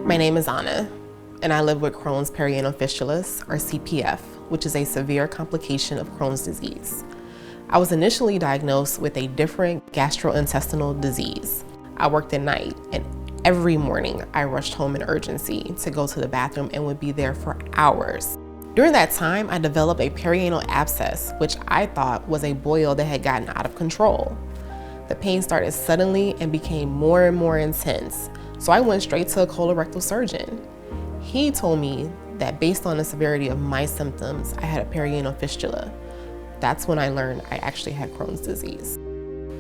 My name is Anna, and I live with Crohn's Perianal Fistulas, or CPF, which is a severe complication of Crohn's disease. I was initially diagnosed with a different gastrointestinal disease. I worked at night, and every morning I rushed home in urgency to go to the bathroom and would be there for hours. During that time, I developed a perianal abscess, which I thought was a boil that had gotten out of control. The pain started suddenly and became more and more intense, so I went straight to a colorectal surgeon. He told me that based on the severity of my symptoms, I had a perianal fistula. That's when I learned I actually had Crohn's disease.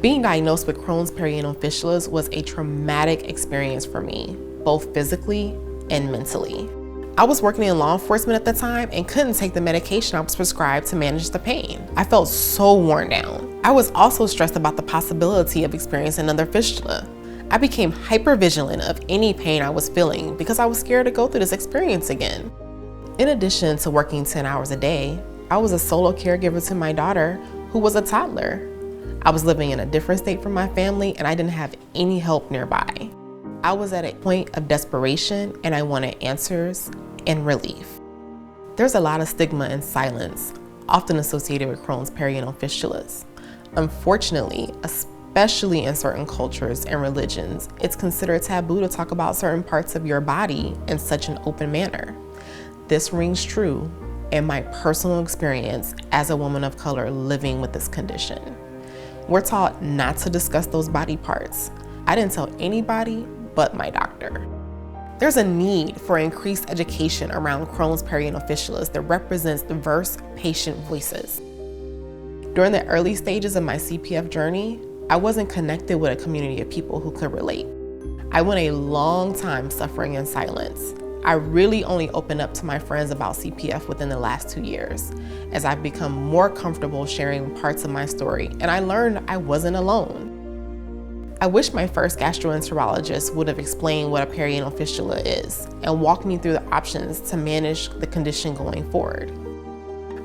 Being diagnosed with Crohn's perianal fistulas was a traumatic experience for me, both physically and mentally. I was working in law enforcement at the time and couldn't take the medication I was prescribed to manage the pain. I felt so worn down. I was also stressed about the possibility of experiencing another fistula. I became hypervigilant of any pain I was feeling because I was scared to go through this experience again. In addition to working 10 hours a day, I was a solo caregiver to my daughter, who was a toddler. I was living in a different state from my family, and I didn't have any help nearby. I was at a point of desperation, and I wanted answers and relief. There's a lot of stigma and silence, often associated with Crohn's perianal fistulas. Unfortunately, especially in certain cultures and religions, it's considered taboo to talk about certain parts of your body in such an open manner. This rings true in my personal experience as a woman of color living with this condition. We're taught not to discuss those body parts. I didn't tell anybody but my doctor. There's a need for increased education around Crohn's perianal fistulas that represents diverse patient voices. During the early stages of my CPF journey, I wasn't connected with a community of people who could relate. I went a long time suffering in silence. I really only opened up to my friends about CPF within the last 2 years, as I've become more comfortable sharing parts of my story, and I learned I wasn't alone. I wish my first gastroenterologist would have explained what a perianal fistula is and walked me through the options to manage the condition going forward.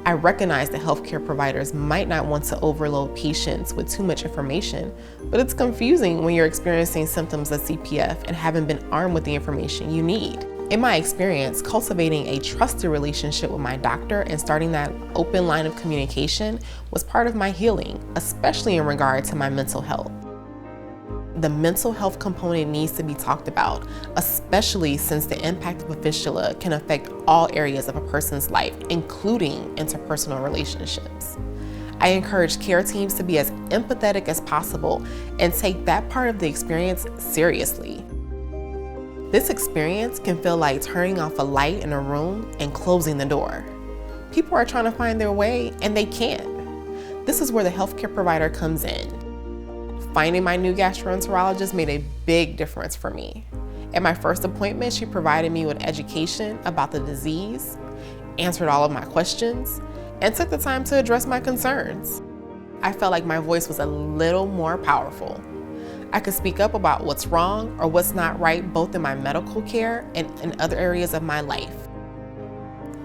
I recognize that healthcare providers might not want to overload patients with too much information, but it's confusing when you're experiencing symptoms of CPF and haven't been armed with the information you need. In my experience, cultivating a trusted relationship with my doctor and starting that open line of communication was part of my healing, especially in regard to my mental health. The mental health component needs to be talked about, especially since the impact of a fistula can affect all areas of a person's life, including interpersonal relationships. I encourage care teams to be as empathetic as possible and take that part of the experience seriously. This experience can feel like turning off a light in a room and closing the door. People are trying to find their way and they can't. This is where the healthcare provider comes in. Finding my new gastroenterologist made a big difference for me. At my first appointment, she provided me with education about the disease, answered all of my questions, and took the time to address my concerns. I felt like my voice was a little more powerful. I could speak up about what's wrong or what's not right, both in my medical care and in other areas of my life.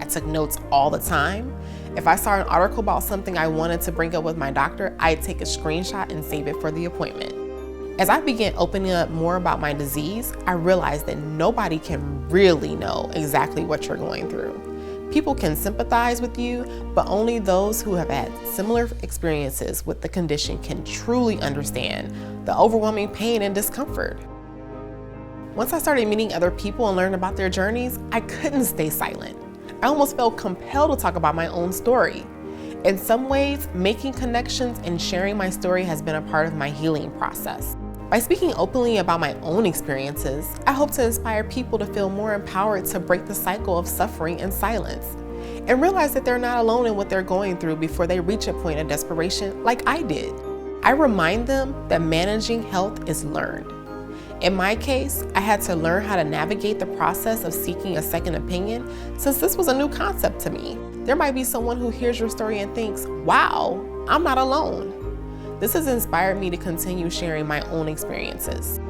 I took notes all the time. If I saw an article about something I wanted to bring up with my doctor, I'd take a screenshot and save it for the appointment. As I began opening up more about my disease, I realized that nobody can really know exactly what you're going through. People can sympathize with you, but only those who have had similar experiences with the condition can truly understand the overwhelming pain and discomfort. Once I started meeting other people and learning about their journeys, I couldn't stay silent. I almost felt compelled to talk about my own story. In some ways, making connections and sharing my story has been a part of my healing process. By speaking openly about my own experiences, I hope to inspire people to feel more empowered to break the cycle of suffering and silence, and realize that they're not alone in what they're going through before they reach a point of desperation like I did. I remind them that managing health is learned. In my case, I had to learn how to navigate the process of seeking a second opinion, since this was a new concept to me. There might be someone who hears your story and thinks, wow, I'm not alone. This has inspired me to continue sharing my own experiences.